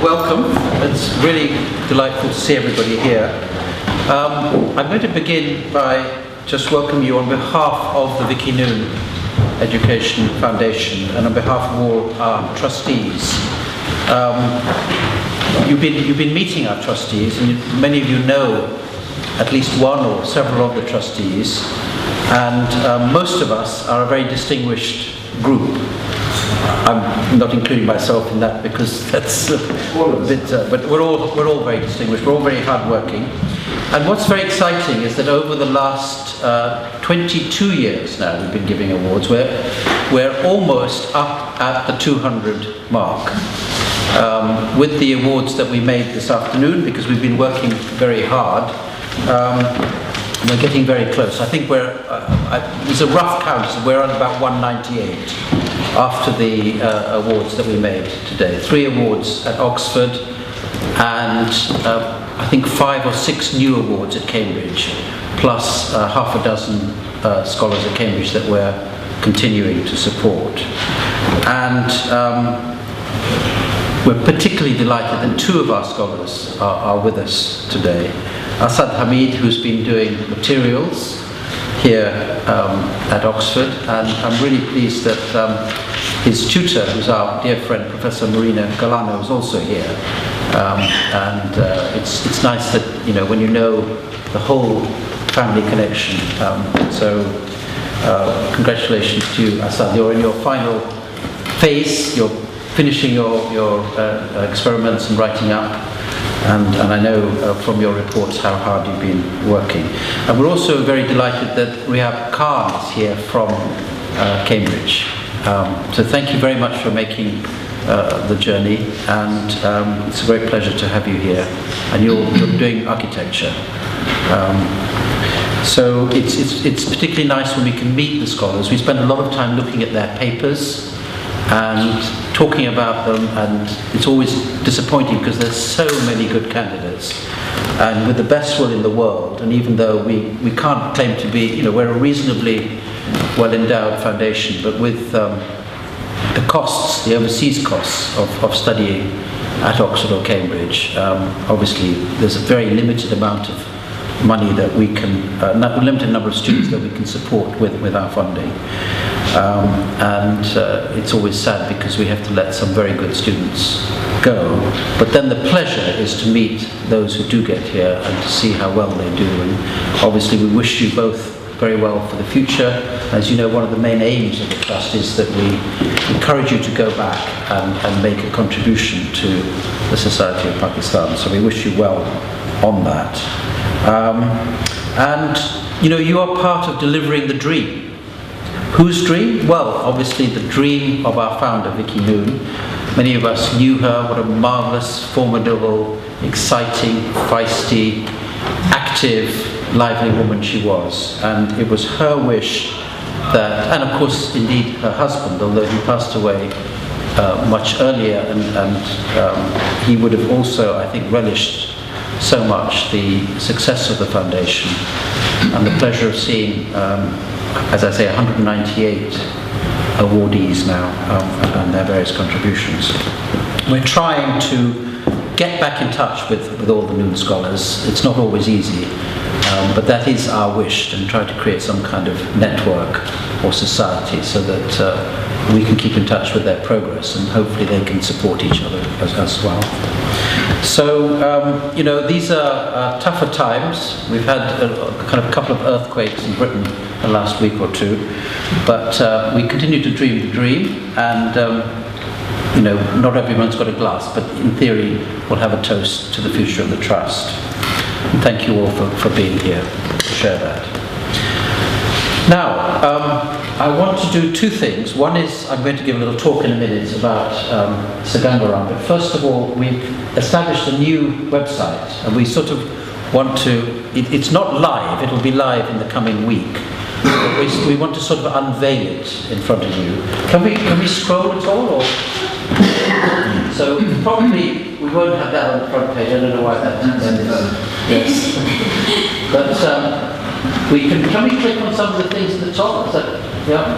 Welcome. It's really delightful to see everybody here. I'm going to begin by just welcoming you on behalf of the Vicky Noon Education Foundation and on behalf of all our trustees. You've been meeting our trustees, and many of you know at least one or several of the trustees, and most of us are a very distinguished group. I'm not including myself in that because that's a bit, but we're all very distinguished, we're all very hardworking. And what's very exciting is that over the last 22 years now we've been giving awards. We're almost up at the 200 mark with the awards that we made this afternoon, because we've been working very hard. We're getting very close. I think it's a rough count, so we're on about 198 after the awards that we made today. 3 awards at Oxford and I think 5 or 6 new awards at Cambridge, plus half a dozen scholars at Cambridge that we're continuing to support. And we're particularly delighted that 2 of our scholars are with us today. Asad Hamid, who's been doing materials here at Oxford, and I'm really pleased that his tutor, who's our dear friend Professor Marina Galano, is also here. It's nice that, when you know the whole family connection. So congratulations to you, Asad. You're in your final phase. You're finishing your experiments and writing up. And I know from your reports how hard you've been working. And we're also very delighted that we have cards here from Cambridge. So thank you very much for making the journey, and it's a great pleasure to have you here. And you're doing architecture. So it's particularly nice when we can meet the scholars. We spend a lot of time looking at their papers and talking about them, and it's always disappointing because there's so many good candidates, and with the best will in the world, and even though we can't claim to be, we're a reasonably well endowed foundation, but with the costs, the overseas costs of studying at Oxford or Cambridge, obviously there's a very limited amount of money that we can, limited number of students that we can support with our funding. And it's always sad because we have to let some very good students go. But then the pleasure is to meet those who do get here and to see how well they do. And obviously we wish you both very well for the future. As you know, one of the main aims of the Trust is that we encourage you to go back and make a contribution to the Society of Pakistan. So we wish you well on that. You are part of delivering the dream. Whose dream? Well, obviously the dream of our founder, Vicky Noon. Many of us knew her, what a marvellous, formidable, exciting, feisty, active, lively woman she was. And it was her wish that, and of course, indeed, her husband, although he passed away much earlier, and he would have also, I think, relished so much the success of the foundation and the pleasure of seeing as I say, 198 awardees now and their various contributions. We're trying to get back in touch with all the Noon scholars. It's not always easy, but that is our wish, and try to create some kind of network or society so that we can keep in touch with their progress, and hopefully they can support each other as well. So, these are tougher times. We've had a couple of earthquakes in Britain the last week or 2, but we continue to dream the dream, and not everyone's got a glass, but in theory we'll have a toast to the future of the Trust. And thank you all for being here to share that. Now, I want to do 2 things. One is I'm going to give a little talk in a minute about Sir Ganga Ram, but first of all we've established a new website, and we sort of want to, it's not live, it'll be live in the coming week, but we want to sort of unveil it in front of you. Can we scroll at all? Or? So probably we won't have that on the front page. I don't know why that is. Yes. But can we click on some of the things at the top? Is that, yeah.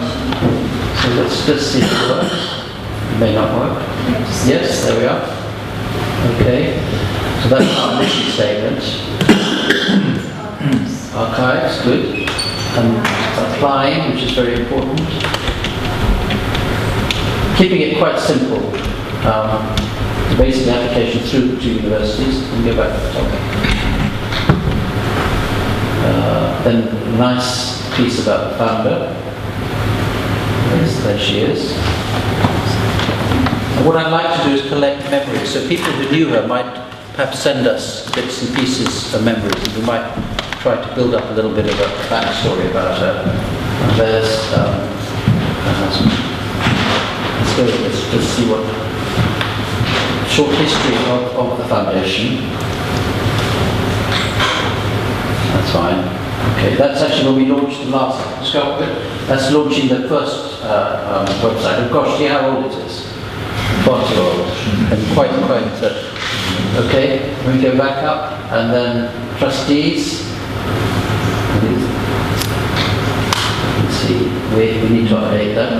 So let's see if it works. It may not work. Yes, there we are. Okay, so that's our mission statement. Archives, good. And applying, which is very important. Keeping it quite simple. The basic application through to universities. And go back to the topic. Then a nice piece about the founder. There she is. And what I'd like to do is collect memories. So people who knew her might perhaps send us bits and pieces of memories, and we might try to build up a little bit of a backstory about her. And there's her husband. Let's see what short history of the foundation. That's fine. Okay, that's actually when we launched the last sculpture. That's launching the first website. And gosh, see how old it is. Far too old. And quite. Okay, we go back up, and then trustees. Let's see, we need to update that.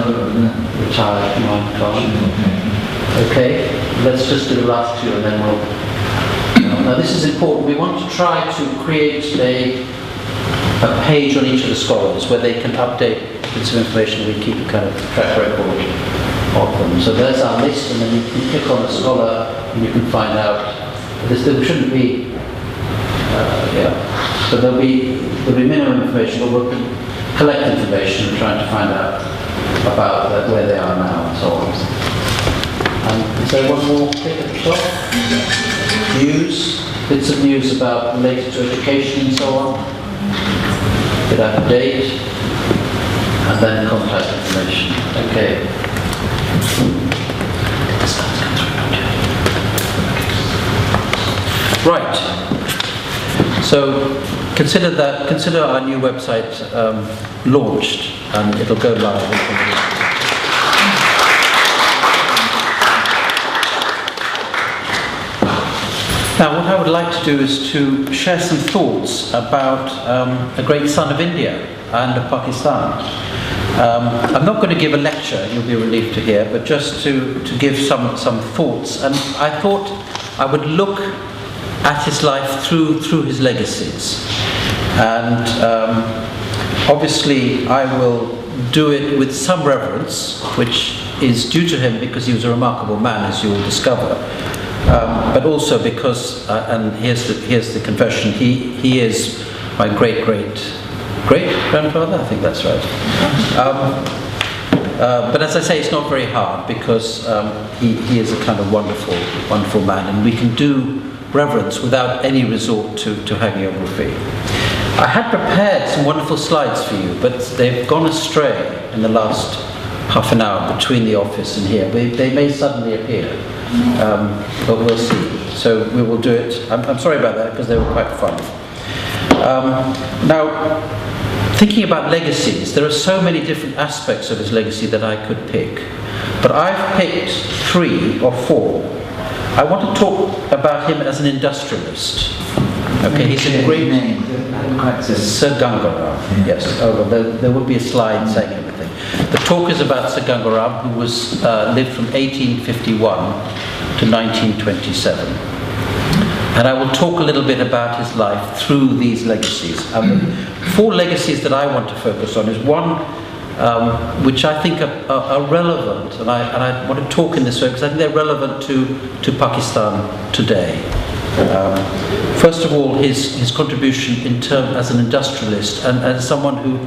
Retired, gone. Okay, let's just do the last two, and then we'll. Now this is important. We want to try to create a page on each of the scholars where they can update bits of information. We keep a kind of track record of them. So there's our list, and then you can click on a scholar and you can find out. There shouldn't be, but there'll be minimum information, but we'll collect information and try to find out about where they are now and so on. And is there one more click at the top? News, bits of news about related to education and so on. Bit out of date, and then contact information. Okay. Right. So consider our new website launched, and it'll go live. Now, what I would like to do is to share some thoughts about a great son of India and of Pakistan. I'm not going to give a lecture, you'll be relieved to hear, but just to give some thoughts. And I thought I would look at his life through his legacies. And obviously I will do it with some reverence, which is due to him because he was a remarkable man, as you will discover. But also because, and here's the confession, he is my great-great-grandfather, I think that's right. But as I say, it's not very hard because he is a kind of wonderful, wonderful man, and we can do reverence without any resort to hagiography. I had prepared some wonderful slides for you, but they've gone astray in the last half an hour between the office and here. They may suddenly appear, but we'll see. So we will do it. I'm sorry about that because they were quite fun. Now, thinking about legacies, there are so many different aspects of his legacy that I could pick, but I've picked 3 or 4. I want to talk about him as an industrialist. Okay, he's a great name. Sir Ganga Ram. Yes. Oh, well, there will be a slide saying everything. The talk is about Sir Ganga Ram, who was lived from 1851 to 1927. And I will talk a little bit about his life through these legacies. 4 legacies that I want to focus on is one which I think are relevant, and I want to talk in this way because I think they're relevant to Pakistan today. First of all, his contribution as an industrialist and as someone who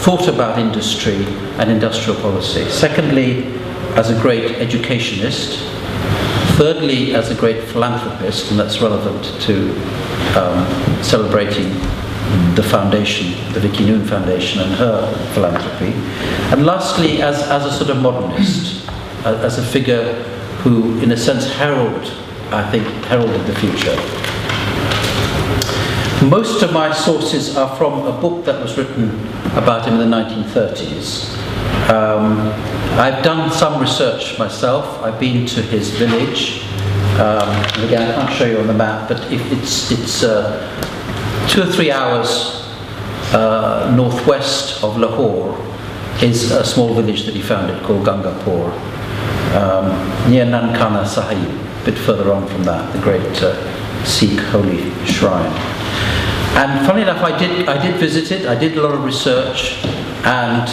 thought about industry and industrial policy. Secondly, as a great educationist. Thirdly, as a great philanthropist, and that's relevant to celebrating the foundation, the Vicky Noon Foundation, and her philanthropy. And lastly, as a sort of modernist, as a figure who, in a sense, heralded the future. Most of my sources are from a book that was written about him in the 1930s. I've done some research myself. I've been to his village. And again, I can't show you on the map, but it's 2 or 3 hours northwest of Lahore is a small village that he founded called Gangapur, near Nankana Sahib. bit further on from that, the great Sikh holy shrine. And funny enough, I did visit it. I did a lot of research, and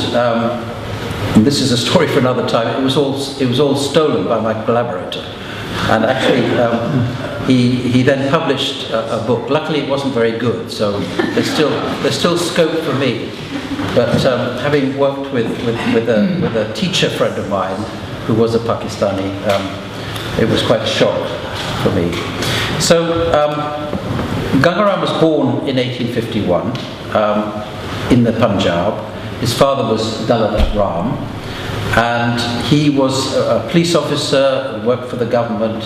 this is a story for another time. It was all stolen by my collaborator, and actually he then published a book. Luckily, it wasn't very good, so there's still scope for me. But having worked with a teacher friend of mine who was a Pakistani, it was quite a shock for me. So Ganga Ram was born in 1851 in the Punjab. His father was Dalat Ram, and he was a police officer, worked for the government,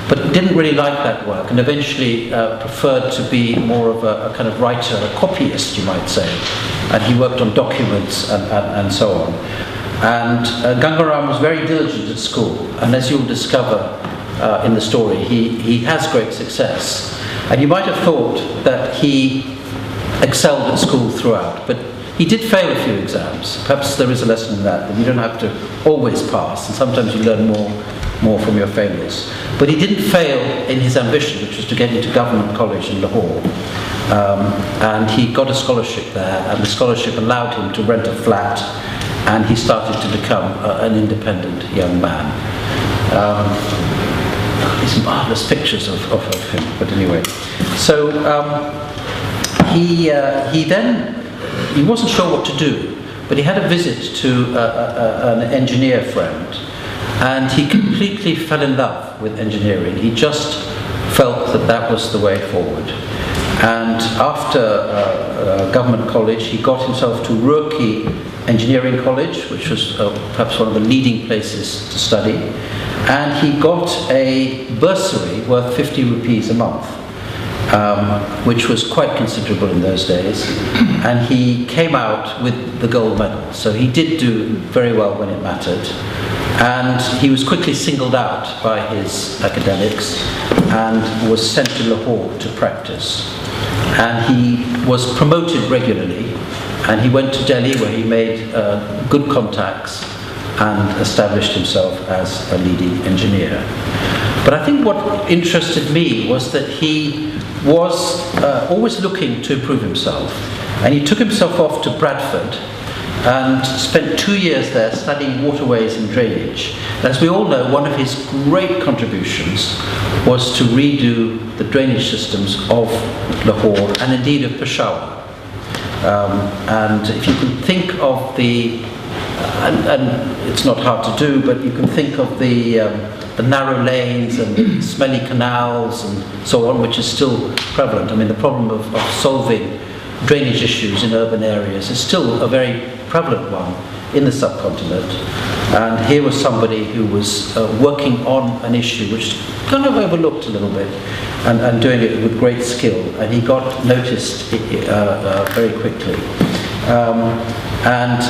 but didn't really like that work, and eventually preferred to be more of a kind of writer, a copyist, you might say. And he worked on documents and so on. And Ganga Ram was very diligent at school, and as you'll discover in the story, he has great success. And you might have thought that he excelled at school throughout, but he did fail a few exams. Perhaps there is a lesson in that you don't have to always pass, and sometimes you learn more from your failures. But he didn't fail in his ambition, which was to get into government college in Lahore. And he got a scholarship there, and the scholarship allowed him to rent a flat, and he started to become an independent young man. These marvellous pictures of him, but anyway. So he wasn't sure what to do, but he had a visit to an engineer friend, and he completely fell in love with engineering. He just felt that was the way forward. And after government college, he got himself to Roorkee Engineering College, which was perhaps one of the leading places to study. And he got a bursary worth 50 rupees a month, which was quite considerable in those days. And he came out with the gold medal. So he did do very well when it mattered. And he was quickly singled out by his academics and was sent to Lahore to practice. And he was promoted regularly, and he went to Delhi, where he made good contacts and established himself as a leading engineer. But I think what interested me was that he was always looking to improve himself, and he took himself off to Bradford and spent 2 years there studying waterways and drainage. And as we all know, one of his great contributions was to redo the drainage systems of Lahore and indeed of Peshawar. And if you can think of and it's not hard to do, but you can think of the narrow lanes and the smelly canals and so on, which is still prevalent. I mean, the problem of solving drainage issues in urban areas is still a very prevalent one in the subcontinent. And here was somebody who was working on an issue which kind of overlooked a little bit, and doing it with great skill. And he got noticed very quickly. And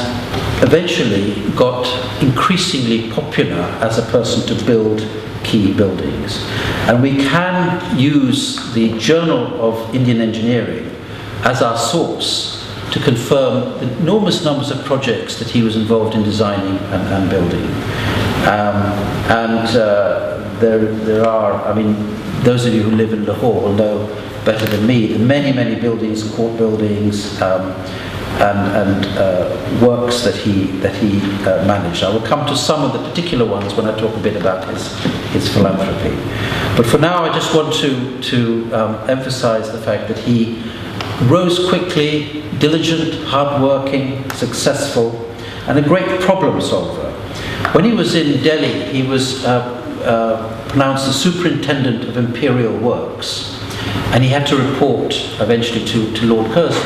eventually got increasingly popular as a person to build key buildings. And we can use the Journal of Indian Engineering as our source to confirm the enormous numbers of projects that he was involved in designing and building. There are, I mean, those of you who live in Lahore will know better than me, the many buildings, court buildings, and works that he managed. I will come to some of the particular ones when I talk a bit about his philanthropy. But for now, I just want to emphasize the fact that he rose quickly, diligent, hardworking, successful, and a great problem solver. When he was in Delhi, he was pronounced the superintendent of imperial works, and he had to report eventually to Lord Curzon,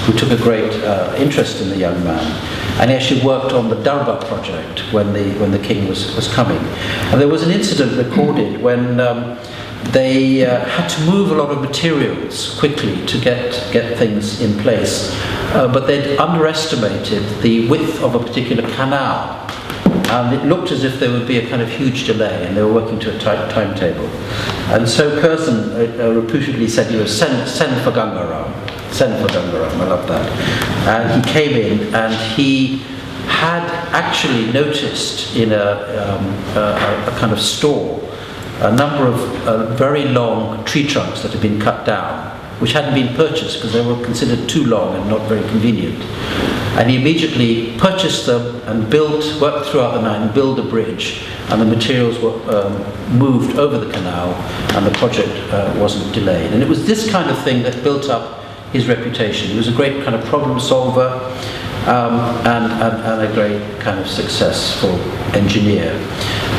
who took a great interest in the young man. And he actually worked on the Darbar project when the king was coming. And there was an incident recorded when they had to move a lot of materials quickly to get things in place, but they'd underestimated the width of a particular canal. And it looked as if there would be a kind of huge delay, and they were working to a tight timetable. And so Curzon reputedly said, send for Ganga Ram. Send for Ganga Ram, I love that. And he came in, and he had actually noticed in a kind of store a number of very long tree trunks that had been cut down, which hadn't been purchased because they were considered too long and not very convenient. And he immediately purchased them and worked throughout the night and built a bridge, and the materials were moved over the canal, and the project wasn't delayed. And it was this kind of thing that built up his reputation. He was a great kind of problem solver, and a great kind of successful engineer.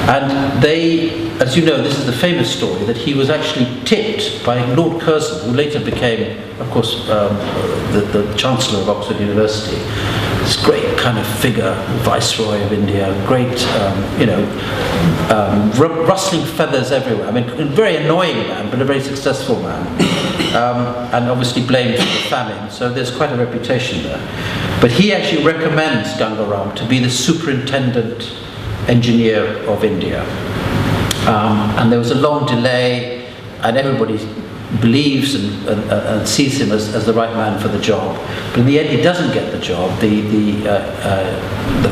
And they, as you know, this is the famous story, that he was actually tipped by Lord Curzon, who later became, of course, the Chancellor of Oxford University. This great kind of figure, Viceroy of India, great, rustling feathers everywhere. I mean, a very annoying man, but a very successful man. And obviously blamed for the famine, so there's quite a reputation there. But he actually recommends Ganga Ram to be the superintendent engineer of India. And there was a long delay, and everybody believes and sees him as the right man for the job. But in the end, he doesn't get the job. The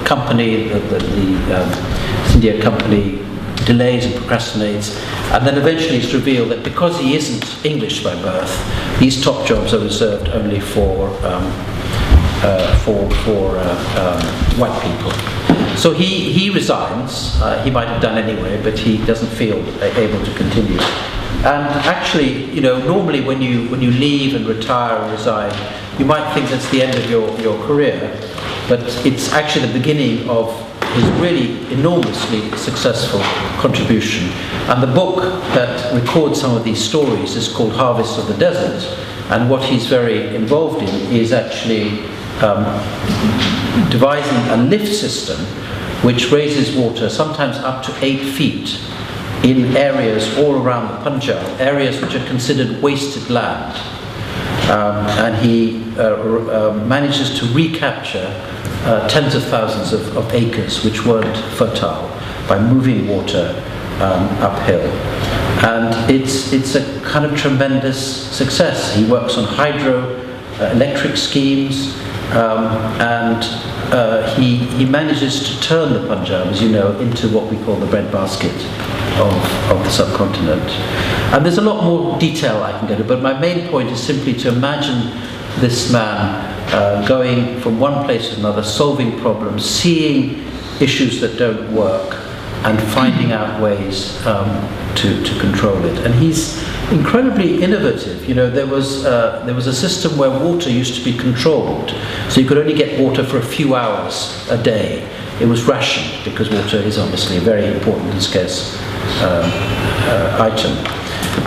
company, the India company, delays and procrastinates, and then eventually it's revealed that because he isn't English by birth, these top jobs are reserved only for white people. So he resigns. He might have done anyway, but he doesn't feel able to continue. And actually, normally when you leave and retire and resign, you might think that's the end of your career, but it's actually the beginning of his really enormously successful contribution. And the book that records some of these stories is called Harvest of the Desert, and what he's very involved in is actually devising a lift system which raises water sometimes up to 8 feet in areas all around the Punjab, areas which are considered wasted land. And he manages to recapture tens of thousands of acres which weren't fertile by moving water uphill. And it's a kind of tremendous success. He works on hydroelectric schemes, and he manages to turn the Punjab, as you know, into what we call the breadbasket of the subcontinent. And there's a lot more detail I can go to, but my main point is simply to imagine this man going from one place to another, solving problems, seeing issues that don't work, and finding out ways to control it. And he's incredibly innovative. There was a system where water used to be controlled, so you could only get water for a few hours a day. It was rationed because water is obviously a very important and scarce item.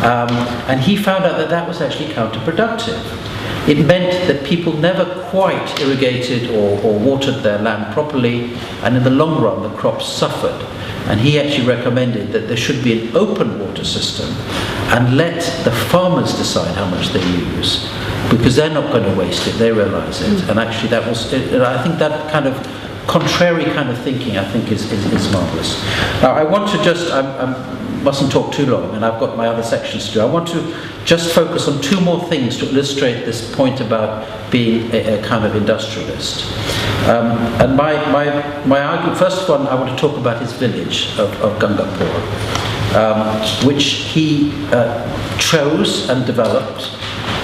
And he found out that was actually counterproductive. It meant that people never quite irrigated or watered their land properly, and in the long run the crops suffered. And he actually recommended that there should be an open water system and let the farmers decide how much they use, because they're not going to waste it, they realize it. And actually I think that kind of contrary kind of thinking, I think, is marvelous. Now I want to I mustn't talk too long, and I've got my other sections to do. I want to just focus on 2 more things to illustrate this point about being a kind of industrialist. And my argument, first one, I want to talk about his village of Gangapur, which he chose and developed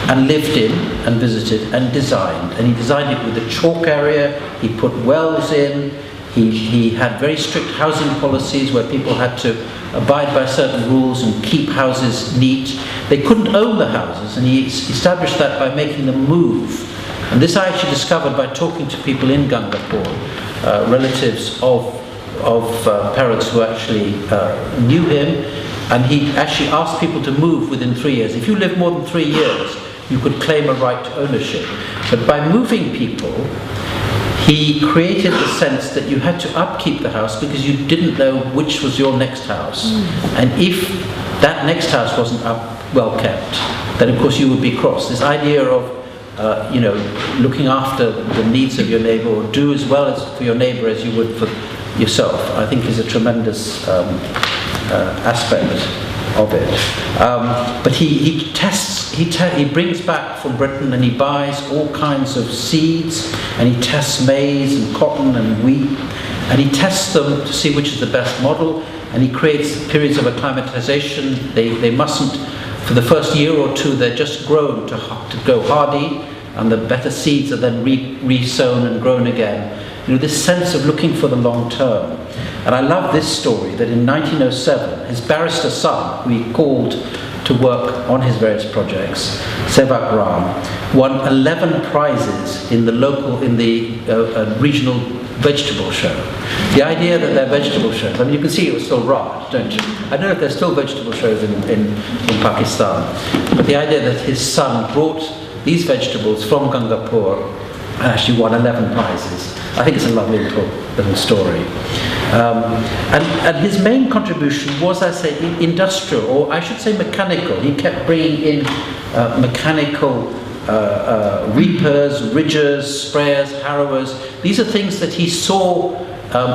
and lived in and visited and designed. And he designed it with a chalk area. He put wells in. He had very strict housing policies where people had to abide by certain rules and keep houses neat. They couldn't own the houses, and he established that by making them move. And this I actually discovered by talking to people in Gangapur, relatives of parents who actually knew him, and he actually asked people to move within 3 years. If you lived more than 3 years, you could claim a right to ownership. But by moving people, he created the sense that you had to upkeep the house because you didn't know which was your next house. And if that next house wasn't well kept, then of course you would be cross. This idea of looking after the needs of your neighbor, or do as well as for your neighbor as you would for yourself, I think is a tremendous aspect of it. But he brings back from Britain, and he buys all kinds of seeds, and he tests maize and cotton and wheat, and he tests them to see which is the best model. and he creates periods of acclimatization. They mustn't, for the first year or two, they're just grown to go hardy, and the better seeds are then re-sown and grown again. You know, this sense of looking for the long term. And I love this story, that in 1907, his barrister son, who he called to work on his various projects, Sir Ganga Ram, won 11 prizes in the regional vegetable show. The idea that they're vegetable shows, I mean, you can see it was still Raj, don't you? I don't know if there's still vegetable shows in Pakistan, but the idea that his son brought these vegetables from Gangapur and actually won 11 prizes. I think it's a lovely little story. And his main contribution was, I say, industrial, or I should say mechanical. He kept bringing in mechanical reapers, ridgers, sprayers, harrowers. These are things that he saw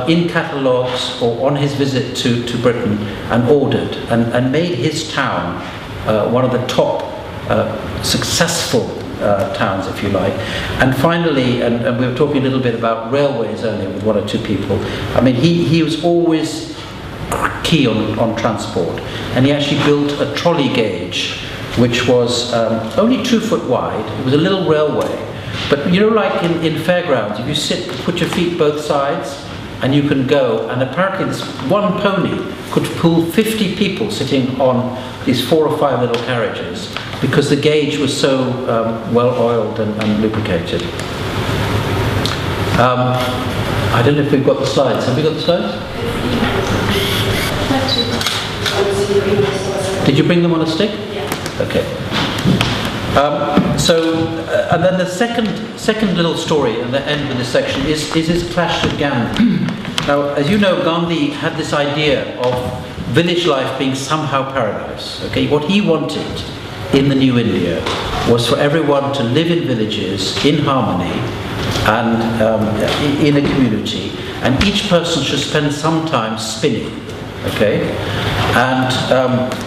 in catalogues or on his visit to Britain and ordered, and made his town one of the top successful towns, if you like. And finally, and we were talking a little bit about railways earlier with one or two people, I mean, he was always key on transport, and he actually built a trolley gauge which was only 2 foot wide. It was a little railway, but you know, like in fairgrounds, if you sit, put your feet both sides, and you can go, and apparently this one pony could pull 50 people sitting on these 4 or 5 little carriages, because the gauge was so well oiled and lubricated. I don't know if we've got the slides. Have we got the slides? Did you bring them on a stick? Yeah. Okay. And then the second little story at the end of this section is his clash with Gandhi. Now, as you know, Gandhi had this idea of village life being somehow paradise. Okay, what he wanted in the new India was for everyone to live in villages in harmony and in a community, and each person should spend some time spinning. Okay, and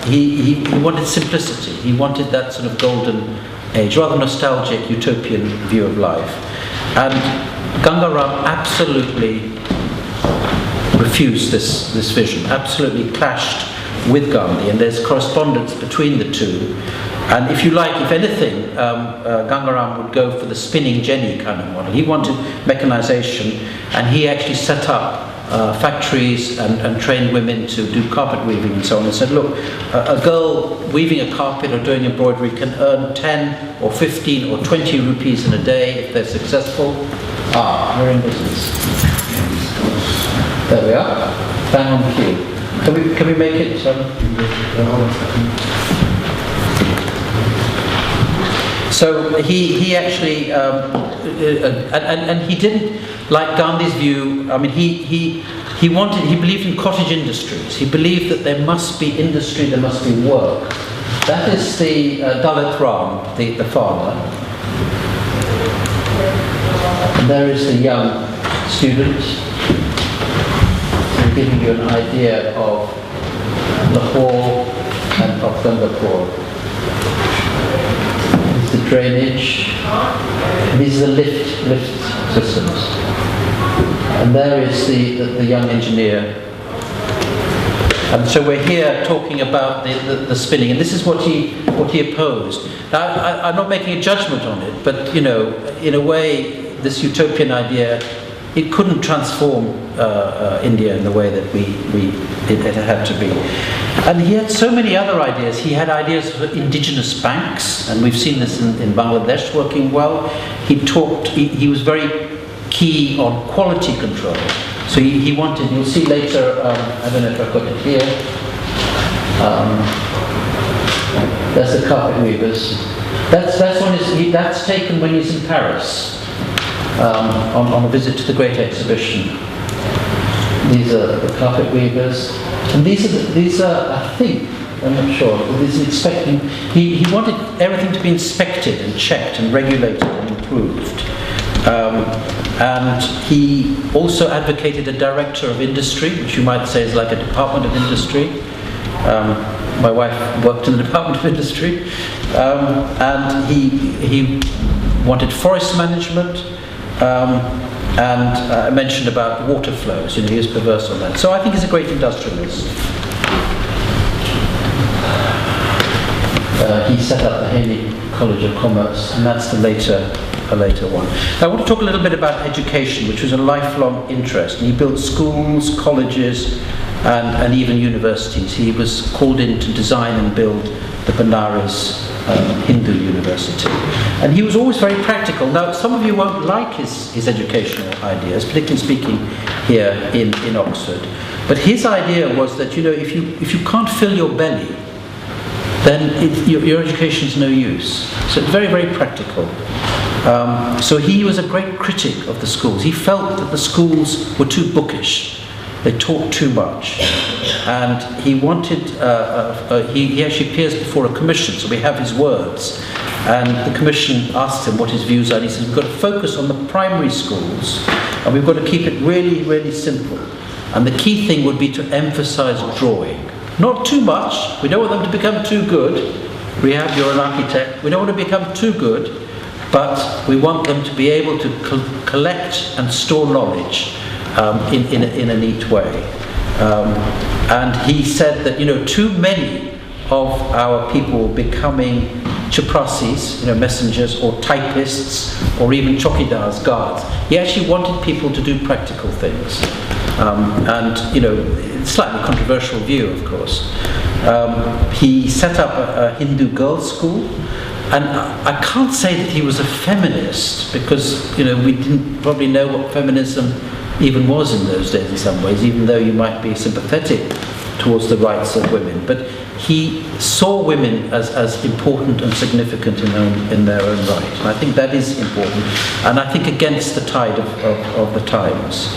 he wanted simplicity. He wanted that sort of golden age, rather nostalgic, utopian view of life. And Ganga Ram absolutely refused this vision, absolutely clashed with Gandhi, and there's correspondence between the two. And if you like, if anything, Ganga Ram would go for the spinning jenny kind of model. He wanted mechanization, and he actually set up factories and trained women to do carpet weaving and so on, and said, look, a girl weaving a carpet or doing embroidery can earn 10 or 15 or 20 rupees in a day if they're successful. We're in business. There we are. Bang on cue. Can we make it? So he actually, and he didn't like Gandhi's view. I mean, he believed in cottage industries. He believed that there must be industry, there must be work. That is the Dalit Ram, the farmer. And there is the young student. So giving you an idea of Lahore and of Gangapur. The drainage, these are the lift systems, and there is the young engineer. And so we're here talking about the spinning, and this is what he opposed. Now, I'm not making a judgment on it, but you know, in a way, this utopian idea, it couldn't transform India in the way that it had to be. And he had so many other ideas. He had ideas for indigenous banks, and we've seen this in Bangladesh working well. He was very key on quality control. So he wanted, you'll see later, I don't know if I've got it here. That's the carpet weavers. That's taken when he's in Paris. On a visit to the Great Exhibition. These are the carpet weavers, and these are I think, I'm not sure, he wanted everything to be inspected and checked and regulated and improved. And he also advocated a director of industry, which you might say is like a department of industry. My wife worked in the department of industry, and he wanted forest management. And I mentioned about water flows, he was perverse on that. So I think he's a great industrialist. He set up the Haley College of Commerce, and that's a later one. I want to talk a little bit about education, which was a lifelong interest. And he built schools, colleges, and even universities. He was called in to design and build the Benares Hindu University. And he was always very practical. Now, some of you won't like his educational ideas, particularly speaking here in Oxford. But his idea was that, if you can't fill your belly, then your education is no use. So it's very, very practical. So he was a great critic of the schools. He felt that the schools were too bookish. They taught too much. And he wanted, he actually appears before a commission, so we have his words. And the commission asked him what his views are, and he says, we've got to focus on the primary schools, and we've got to keep it really, really simple. And the key thing would be to emphasize drawing. Not too much. We don't want them to become too good. Rehab, you're an architect. We don't want to become too good, but we want them to be able to collect and store knowledge in a neat way. And he said that, too many of our people were becoming chaprasis, messengers, or typists, or even chokidars, guards. He actually wanted people to do practical things. Slightly controversial view, of course. He set up a Hindu girls' school, and I can't say that he was a feminist, because we didn't probably know what feminism even was in those days in some ways, even though you might be sympathetic towards the rights of women. But he saw women as important and significant in their own right. And I think that is important, and I think against the tide of the times.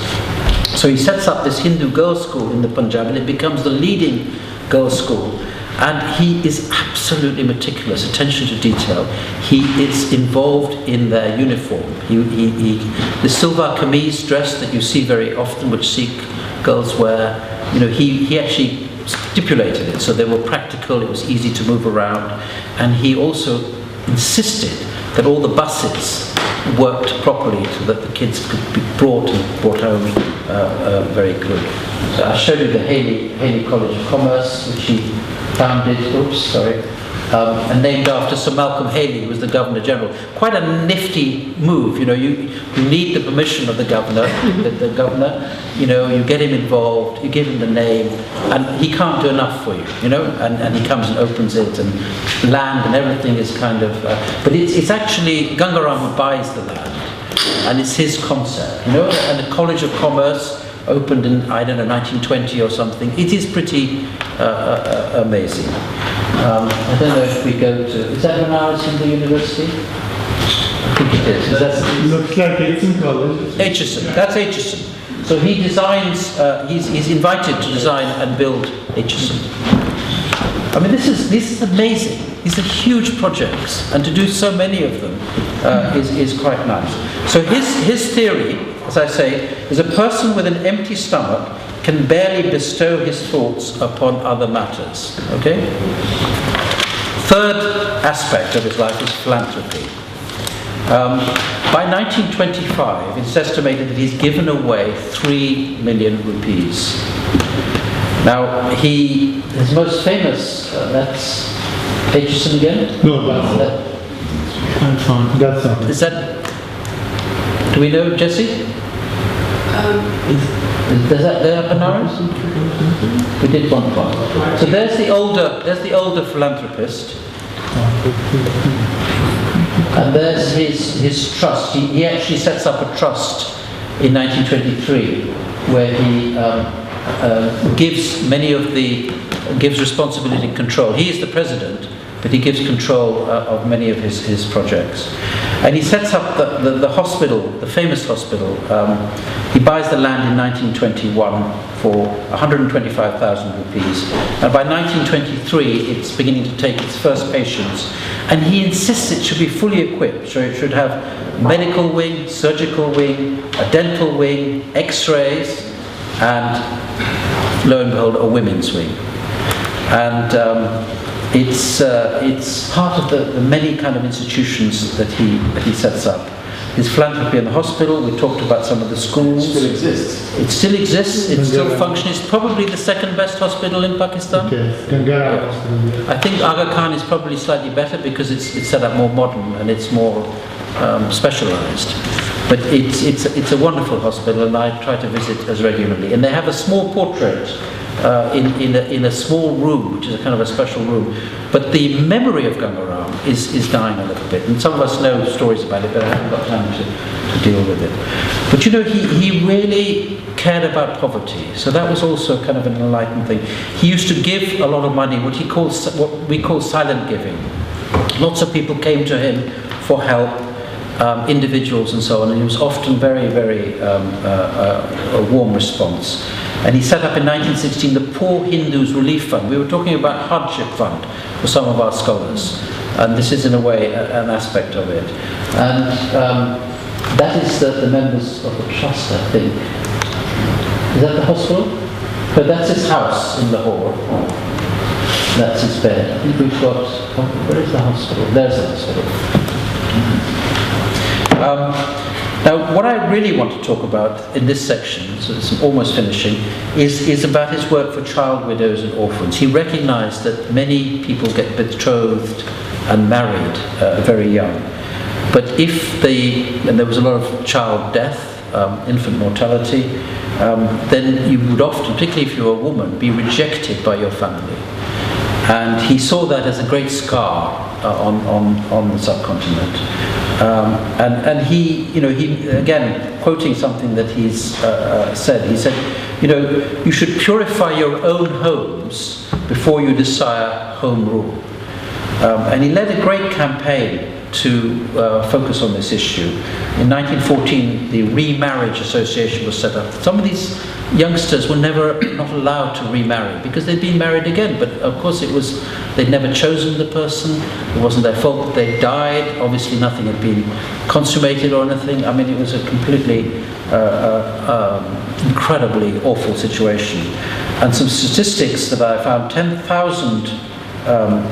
So he sets up this Hindu girls' school in the Punjab, and it becomes the leading girls' school. And he is absolutely meticulous, attention to detail. He is involved in their uniform. The silver kameez dress that you see very often, which Sikh girls wear, he actually stipulated it, so they were practical, it was easy to move around. And he also insisted that all the buses worked properly so that the kids could be brought home very quick. So I showed you the Haley College of Commerce, which he founded, and named after Sir Malcolm Haley, who was the Governor General. Quite a nifty move, you need the permission of the governor, the governor, you get him involved, you give him the name, and he can't do enough for you, and he comes and opens it, and land and everything is kind of, but it's actually Ganga Ram who buys the land, and it's his concept, and the College of Commerce opened in, 1920 or something. It is pretty amazing. I don't know if we go to, is that Benares Hindu University? I think it is. Looks like Aitchison College. Aitchison, that's Aitchison. So he designs, he's invited to design and build Aitchison. I mean, this is amazing. These are huge projects, and to do so many of them is quite nice. So his theory, as I say, is a person with an empty stomach can barely bestow his thoughts upon other matters. Okay? Third aspect of his life is philanthropy. By 1925, it's estimated that he's given away 3 million rupees. Now, his most famous, that's Aitchison again? No, that's That's all. Is that, do we know, Jesse? Is that Benares? We did one part. So there's the older philanthropist, and there's his trust. He actually sets up a trust in 1923 where he gives responsibility and control. He is the president, but he gives control of many of his projects. And he sets up the hospital, the famous hospital. He buys the land in 1921 for 125,000 rupees. And by 1923, it's beginning to take its first patients. And he insists it should be fully equipped. So it should have medical wing, surgical wing, a dental wing, x-rays, and lo and behold, a women's wing. And it's part of the many kind of institutions that he sets up. his philanthropy in the hospital. We talked about some of the schools. It still exists. It still exists. It's still functioning. It's probably the second best hospital in Pakistan. Okay, Ganga Ram Hospital. I think Aga Khan is probably slightly better because it's set up more modern and it's more specialised. But it's a wonderful hospital, and I try to visit as regularly. And they have a small portrait in a small room, which is a kind of a special room. But the memory of Ganga Ram is dying a little bit. And some of us know stories about it, but I haven't got time to deal with it. But you know, he really cared about poverty. So that was also kind of an enlightened thing. He used to give a lot of money, what we call silent giving. Lots of people came to him for help, individuals and so on, and it was often very, very a warm response. And he set up in 1916 the Poor Hindus Relief Fund. We were talking about hardship fund for some of our scholars, and this is in a way an aspect of it. And that is the members of the trust, I think. Is that the hospital? But that's his house in Lahore. That's his bed. I think we've got, where is the hospital? There's the hospital. Now, what I really want to talk about in this section, so it's almost finishing, is about his work for child widows and orphans. He recognised that many people get betrothed and married very young. But and there was a lot of child death, infant mortality, then you would often, particularly if you were a woman, be rejected by your family. And he saw that as a great scar on the subcontinent. And he again, quoting something that he's said, he said, you should purify your own homes before you desire home rule. And he led a great campaign to focus on this issue. In 1914, the Remarriage Association was set up. Some of these youngsters were not allowed to remarry because they'd been married again, but of course they'd never chosen the person. It wasn't their fault that they died. Obviously nothing had been consummated or anything. I mean, it was a completely incredibly awful situation. And some statistics that I found: 10,000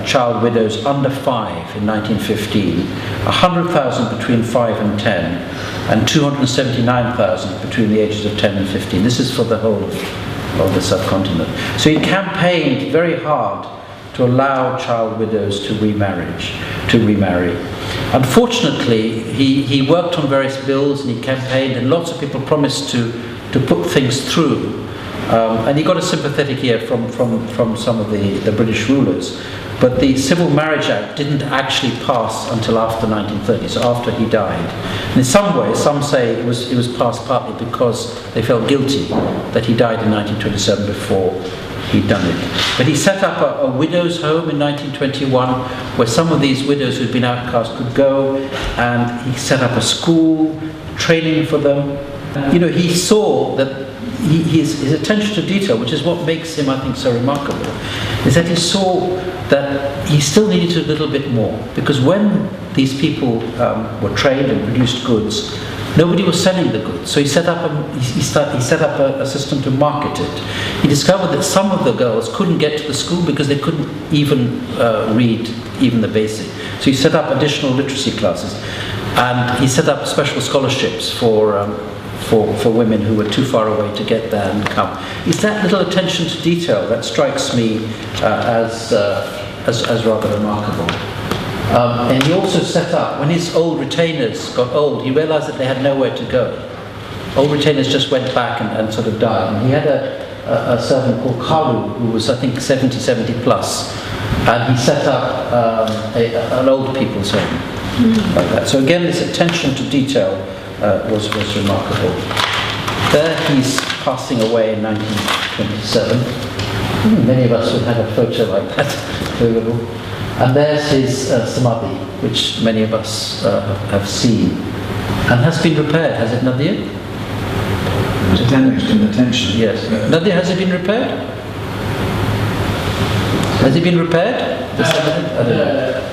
child widows under 5 in 1915, 100,000 between 5 and 10, and 279,000 between the ages of 10 and 15. This is for the whole of the subcontinent. So he campaigned very hard to allow child widows to remarry. Unfortunately, he worked on various bills and he campaigned, and lots of people promised to put things through. And he got a sympathetic ear from some of the British rulers. But the Civil Marriage Act didn't actually pass until after 1930, so after he died. And in some ways, some say it was passed partly because they felt guilty that he died in 1927 before he'd done it. But he set up a widow's home in 1921 where some of these widows who'd been outcast could go, and he set up a school, training for them. He saw that his attention to detail, which is what makes him, I think, so remarkable, is that he saw that he still needed to do a little bit more. Because when these people were trained and produced goods, nobody was selling the goods. So he set up a system to market it. He discovered that some of the girls couldn't get to the school because they couldn't even read even the basic. So he set up additional literacy classes, and he set up special scholarships for women who were too far away to get there and come. It's that little attention to detail that strikes me as rather remarkable. And he also set up, when his old retainers got old, he realized that they had nowhere to go. Old retainers just went back and sort of died. And he had a servant called Kalu, who was, I think, 70 plus, and he set up an old people's home like that. So again, this attention to detail was remarkable. There he's passing away in 1927. Many of us would have a photo like that available. And there's his samadhi, which many of us have seen, and has been repaired, has it, Nadia? It was damaged in the tension. Yes. Nadia, has it been repaired? Has it been repaired? I don't know.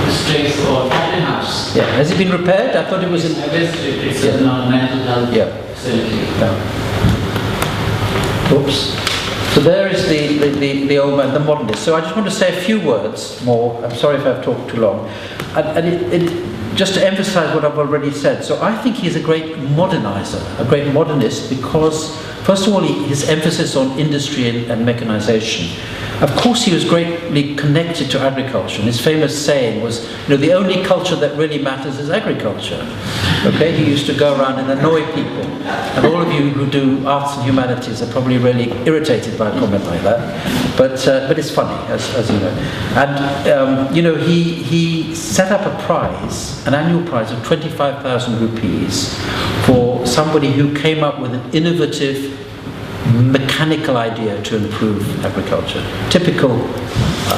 This place or Captain House. Yeah. Has it been repaired? I thought it was in. It's a mental health facility. Yeah. Oops. So there is the old man, the modernist. So I just want to say a few words more. I'm sorry if I've talked too long. And just to emphasize what I've already said, so I think he's a great modernizer, a great modernist, because first of all his emphasis on industry and mechanization. Of course he was greatly connected to agriculture, and his famous saying was, the only culture that really matters is agriculture. Okay, he used to go around and annoy people, and all of you who do arts and humanities are probably really irritated by a comment like that, but it's funny, as you know. And he set up a prize, an annual prize of 25,000 rupees for somebody who came up with an innovative mechanical idea to improve agriculture. Typical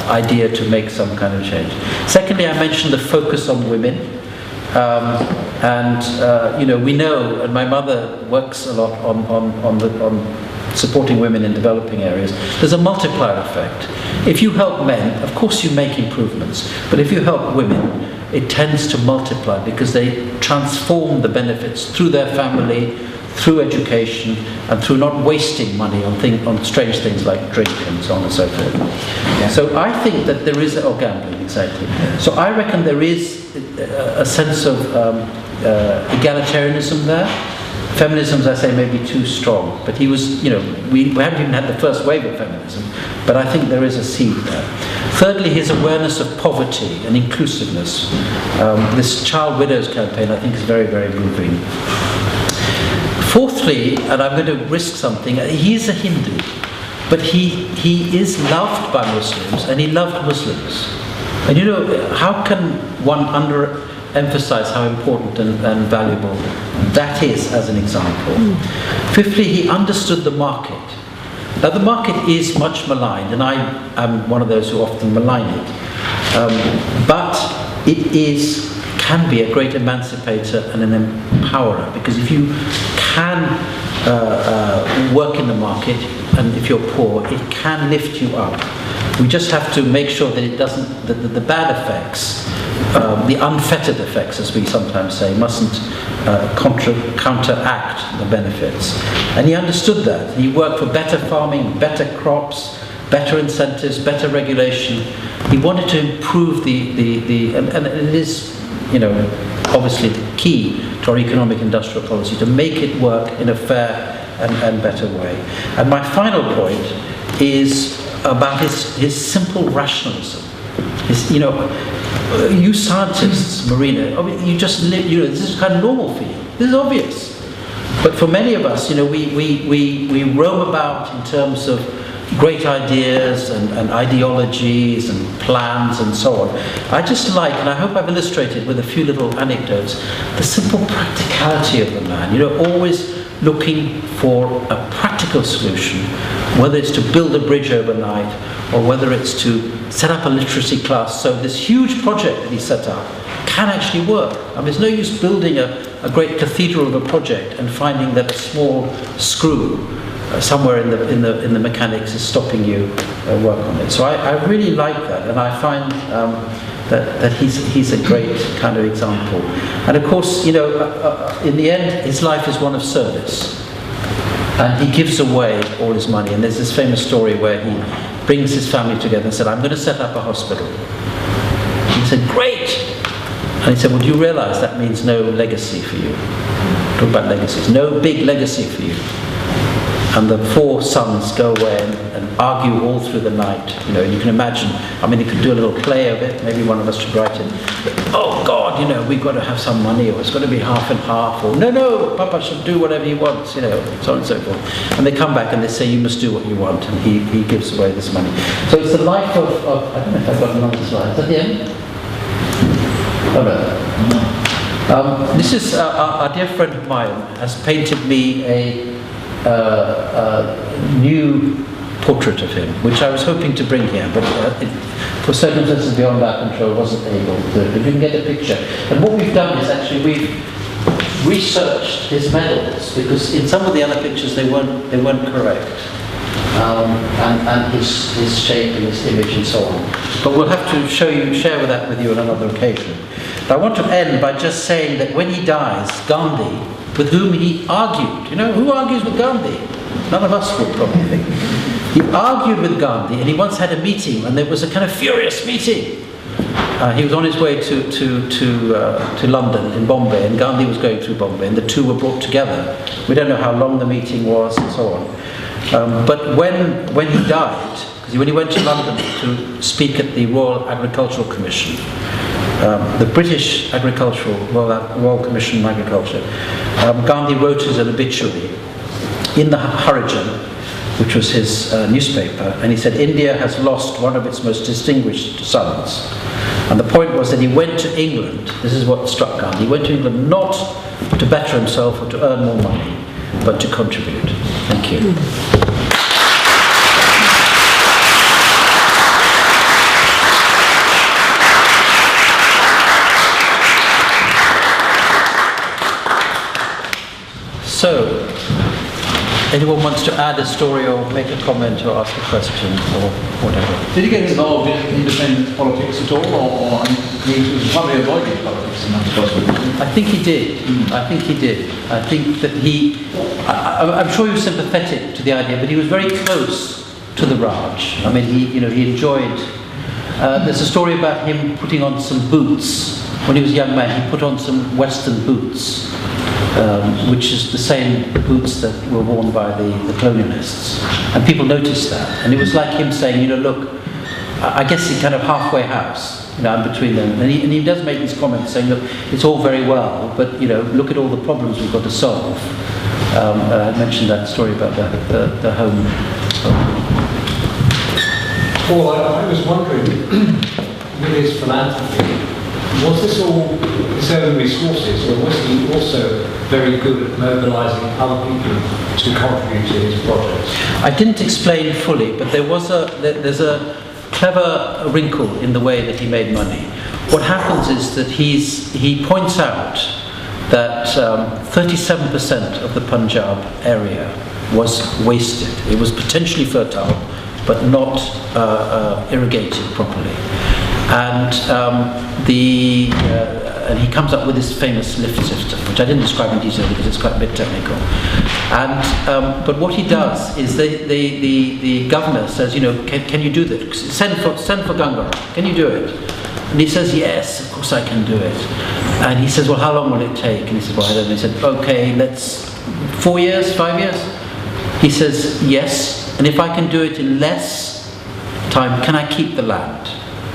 idea to make some kind of change. Secondly, I mentioned the focus on women. We know, and my mother works a lot on supporting women in developing areas. There's a multiplier effect. If you help men, of course you make improvements, but if you help women, it tends to multiply because they transform the benefits through their family, through education, and through not wasting money on strange things like drink and so on and so forth. Yeah. So I think that there is, or gambling, exactly. So I reckon there is a sense of egalitarianism there. Feminism, as I say, may be too strong, but he was, we haven't even had the first wave of feminism, but I think there is a seed there. Thirdly, his awareness of poverty and inclusiveness. This Child Widows campaign, I think, is very, very moving. Fourthly, and I'm going to risk something, he's a Hindu, but he is loved by Muslims, and he loved Muslims. And how can one emphasize how important and valuable that is as an example. Fifthly, he understood the market. Now the market is much maligned, and I am one of those who often malign it, but it can be a great emancipator and an empowerer, because if you can work in the market, and if you're poor, it can lift you up. We just have to make sure that it doesn't, the bad effects, the unfettered effects, as we sometimes say, mustn't counteract the benefits. And he understood that. He worked for better farming, better crops, better incentives, better regulation. He wanted to improve and it is, obviously key to our economic industrial policy to make it work in a fair and better way. And my final point is about his simple rationalism. You scientists, Marina, you just live, this is kind of normal for you. This is obvious. But for many of us, we roam about in terms of great ideas and ideologies and plans and so on. I just like, and I hope I've illustrated with a few little anecdotes, the simple practicality of the man, always looking for a practical solution, whether it's to build a bridge overnight or whether it's to set up a literacy class. So this huge project that he set up can actually work. I mean, there's no use building a great cathedral of a project and finding that a small screw somewhere in the mechanics is stopping you work on it. So I really like that, and I find that he's a great kind of example. And of course, in the end, his life is one of service, and he gives away all his money. And there's this famous story where he brings his family together and said, "I'm going to set up a hospital." He said, "Great!" And he said, "Well, do you realize that means no legacy for you?" Talk about legacies. No big legacy for you. And the four sons go away and argue all through the night. You can imagine, you could do a little play of it, maybe one of us should write it. Oh God, we've got to have some money, or it's got to be half and half, or no, Papa should do whatever he wants, so on and so forth. And they come back and they say, you must do what you want, and he gives away this money. So it's the life of I don't know if I've got another slide. Is that the end? Oh no. This is a dear friend of mine has painted me a new portrait of him, which I was hoping to bring here, but for circumstances beyond our control wasn't able to. But you can get a picture. And what we've done is actually we've researched his medals, because in some of the other pictures they weren't correct, and his shape and his image and so on. But we'll have to share that with you on another occasion. But I want to end by just saying that when he dies, Gandhi, with whom he argued. Who argues with Gandhi? None of us would probably think. He argued with Gandhi, and he once had a meeting, and there was a kind of furious meeting. He was on his way to London in Bombay, and Gandhi was going through Bombay, and the two were brought together. We don't know how long the meeting was and so on. But when he died, because when he went to London to speak at the Royal Agricultural Commission, the British Royal Commission on Agriculture, Gandhi wrote as an obituary in the Harijan, which was his newspaper, and he said India has lost one of its most distinguished sons. And the point was that he went to England, this is what struck Gandhi, he went to England not to better himself or to earn more money, but to contribute. Thank you. So, anyone wants to add a story or make a comment or ask a question or whatever? Did he get involved in independent politics at all, or he was probably avoiding politics in that possible? I think he did. I think he did. I think that I'm sure he was sympathetic to the idea, but he was very close to the Raj. I mean, he enjoyed. There's a story about him putting on some boots when he was a young man. He put on some Western boots. Which is the same boots that were worn by the colonialists. And people noticed that. And it was like him saying, look, I guess he kind of halfway house, I'm between them. And he does make these comments saying, look, it's all very well, but, look at all the problems we've got to solve. I mentioned that story about the home. Paul, I was wondering, with his philanthropy, was this all his own resources, or was he also very good at mobilising other people to contribute to his projects? I didn't explain fully, but there's a clever wrinkle in the way that he made money. What happens is that he points out that 37% of the Punjab area was wasted. It was potentially fertile, but not irrigated properly. And and he comes up with this famous lift system, which I didn't describe in detail because it's quite a bit technical. And but what he does is the governor says, can you do this? Send for Ganga Ram. Can you do it? And he says, yes, of course I can do it. And he says, well, how long will it take? And he said, well, I don't know. He said, okay, let's 4 years, 5 years. He says, yes. And if I can do it in less time, can I keep the land?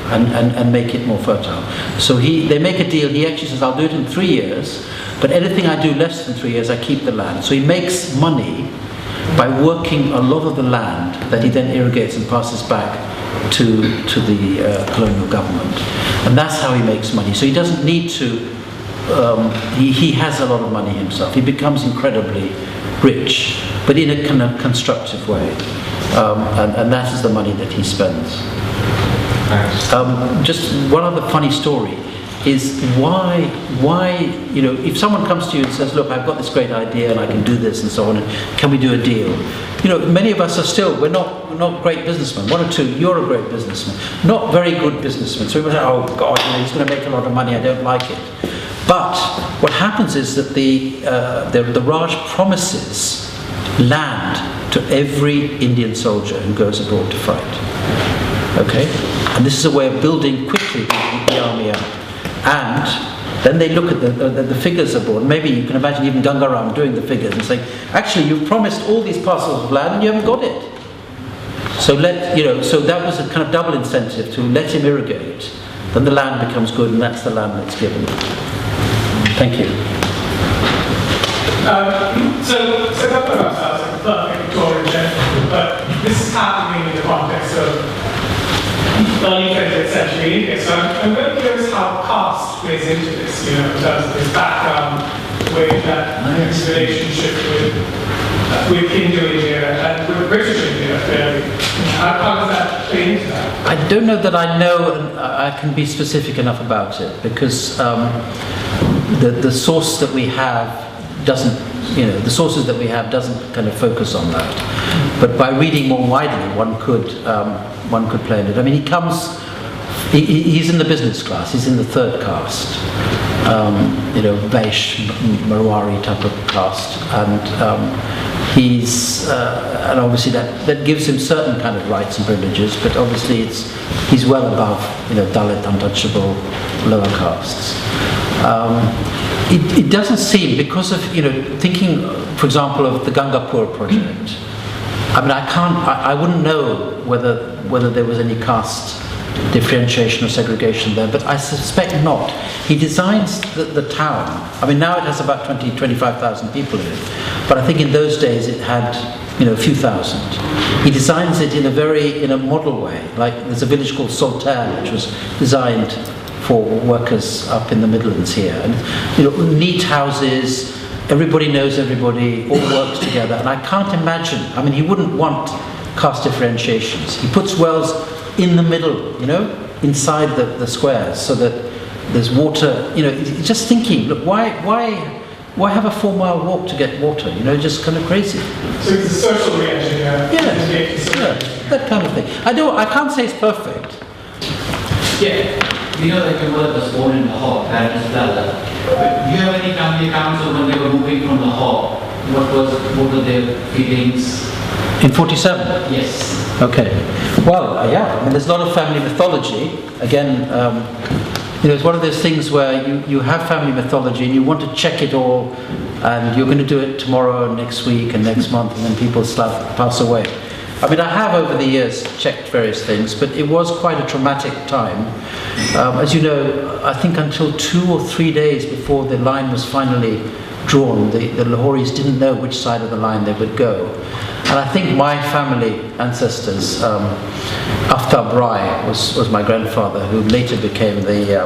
And make it more fertile. So they make a deal. He actually says, I'll do it in 3 years, but anything I do less than 3 years, I keep the land. So he makes money by working a lot of the land that he then irrigates and passes back to the colonial government. And that's how he makes money. So he doesn't need to, he has a lot of money himself. He becomes incredibly rich, but in a kind of constructive way. And that is the money that he spends. Just one other funny story is why if someone comes to you and says, look, I've got this great idea and I can do this and so on, and can we do a deal? Many of us are we're not great businessmen. One or two, you're a great businessman, not very good businessmen. So we say, oh God, he's going to make a lot of money, I don't like it. But what happens is that the Raj promises land to every Indian soldier who goes abroad to fight. Okay? And this is a way of building quickly the army up. And then they look at the figures abroad. Maybe you can imagine even Ganga Ram doing the figures and saying, actually, you've promised all these parcels of land and you haven't got it. So so that was a kind of double incentive to let him irrigate. Then the land becomes good, and that's the land that's given. Thank you. So Ganga Ram sounds like a perfect Victorian gentleman, but this is happening in the context of early 20th century India. So I'm very curious how caste plays into this, in terms of his background, with his relationship with Hindu India and with British India, really. How does that play into that? I don't know that I know and I can be specific enough about it, because the source that we have doesn't kind of focus on that. But by reading more widely, one could play in it. I mean, he comes He's in the business class. He's in the third caste. Vaish, Marwari type of caste, and and obviously that gives him certain kind of rights and privileges, but obviously he's well above Dalit, untouchable, lower castes. It doesn't seem, because of thinking, for example, of the Gangapur project. I mean, I wouldn't know whether there was any caste differentiation or segregation there, but I suspect not. He designs the town. I mean, now it has about 25,000 people in it, but I think in those days it had, a few thousand. He designs it in a model way. Like there's a village called Saltaire, which was designed for workers up in the Midlands here, and neat houses. Everybody knows everybody, all works together, and I can't imagine. I mean, he wouldn't want caste differentiations. He puts wells in the middle, inside the squares, so that there's water. Just thinking, look, why have a 4-mile walk to get water? Just kind of crazy. So it's a social re-engineer. Yeah, that kind of thing. I can't say it's perfect. Yeah. Like your mother was born in Lahore, parents Flather. Do you have any family accounts of when they were moving from Lahore? What were their feelings? In 47? Yes. Okay. Well, yeah. I mean, there's a lot of family mythology. Again, it's one of those things where you have family mythology and you want to check it all, and you're going to do it tomorrow, next week, and next month, and then people pass away. I mean, I have over the years checked various things, but it was quite a traumatic time. As you know, I think until 2 or 3 days before the line was finally drawn, the Lahoris didn't know which side of the line they would go. And I think my family ancestors, Aftab Rai was my grandfather, who later became the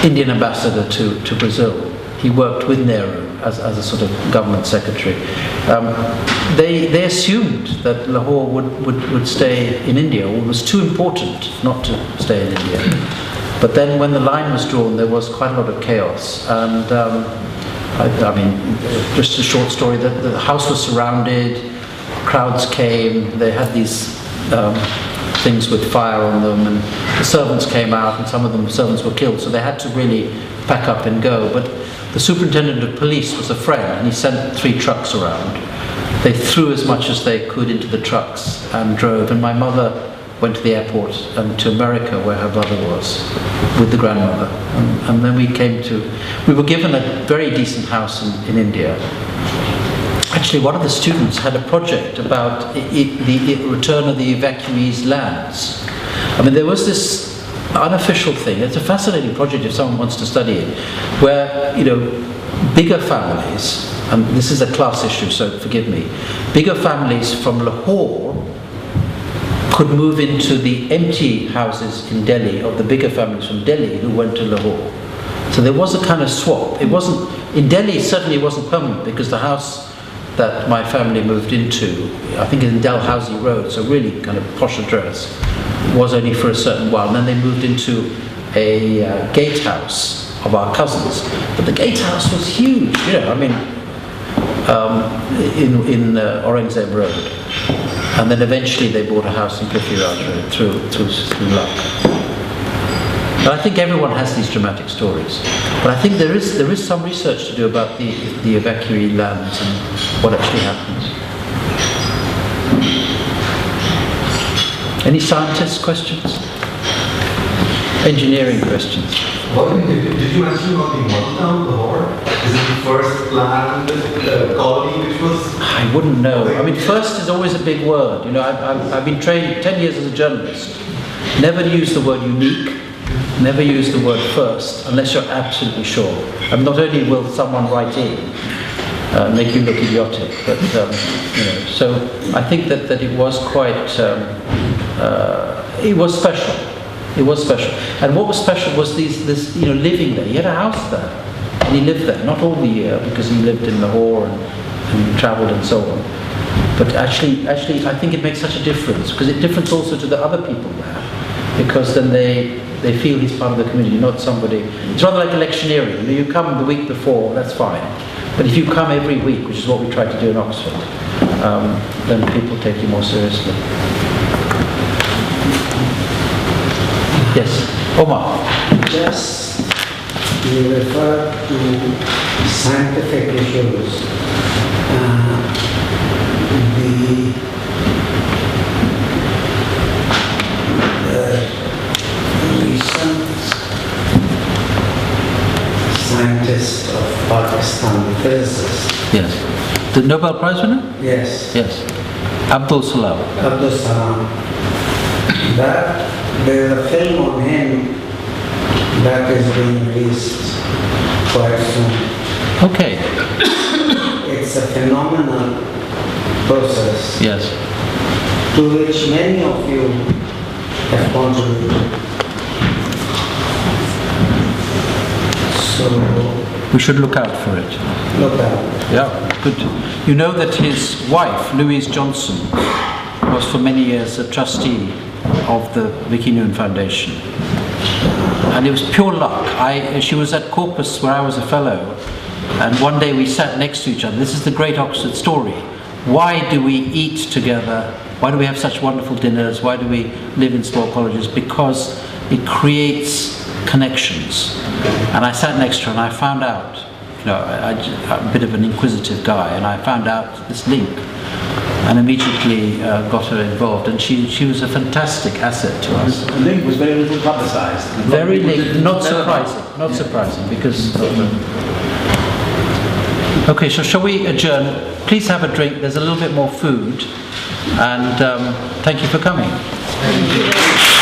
Indian ambassador to Brazil. He worked with Nehru as a sort of government secretary. They assumed that Lahore would stay in India, or was too important not to stay in India. But then when the line was drawn, there was quite a lot of chaos. And I mean, just a short story, the house was surrounded, crowds came, they had these things with fire on them, and the servants came out, and some of the servants were killed, so they had to really pack up and go. But the superintendent of police was a friend, and he sent 3 trucks around. They threw as much as they could into the trucks and drove, and my mother went to the airport and to America, where her brother was, with the grandmother. And then we were given a very decent house in India. Actually, one of the students had a project about the return of the evacuees' lands. I mean, there was this unofficial thing. It's a fascinating project if someone wants to study it, where, bigger families, and this is a class issue, so forgive me, bigger families from Lahore could move into the empty houses in Delhi of the bigger families from Delhi who went to Lahore. So there was a kind of swap. It wasn't, in Delhi certainly it wasn't permanent, because the house that my family moved into, I think in Dalhousie Road, so really kind of posh address, was only for a certain while. And then they moved into a gatehouse of our cousins. But the gatehouse was huge, in Aurangzeb Road. And then eventually they bought a house in Prithviraj Road through luck. But I think everyone has these dramatic stories. But I think there is some research to do about the evacuee lands and what actually happened. Any scientists' questions? Engineering questions? Did you mention about the model town, Lahore? Is it the first planned colony which was... I wouldn't know. I mean, first is always a big word. I've been trained 10 years as a journalist. Never use the word unique, never use the word first, unless you're absolutely sure. And not only will someone write in, make you look idiotic, but, so I think that it was quite, it was special. It was special. And what was special was this living there. He had a house there, and he lived there, not all the year, because he lived in Lahore and travelled and so on. But actually, I think it makes such a difference, because it differs also to the other people there, because then they feel he's part of the community, not somebody. It's rather like electioneering. You come the week before, that's fine. But if you come every week, which is what we try to do in Oxford, then people take you more seriously. Yes, Omar. Just you refer to scientific issues. The recent scientist of Pakistan, physicist, Yes. The Nobel Prize winner? yes, Yes. Abdul Salam. Abdul Salam, that there is a film on him that is being released quite soon. Okay. It's a phenomenal process Yes. to which many of you have contributed. So, We should look out for it. look out. Yeah, good. You know that his wife, Louise Johnson, was for many years a trustee of the Vicky Noon Foundation. And it was pure luck. She was at Corpus where I was a fellow, and one day we sat next to each other. This is the great Oxford story. Why do we eat together? Why do we have such wonderful dinners? Why do we live in small colleges? Because it creates connections. And I sat next to her and I found out, I'm a bit of an inquisitive guy, and I found out this link and immediately got her involved. And she was a fantastic asset to us. The link was very little publicised. Very link, not surprising, not surprising because of the... Okay, so shall we adjourn? Please have a drink, there's a little bit more food, and thank you for coming. Thank you.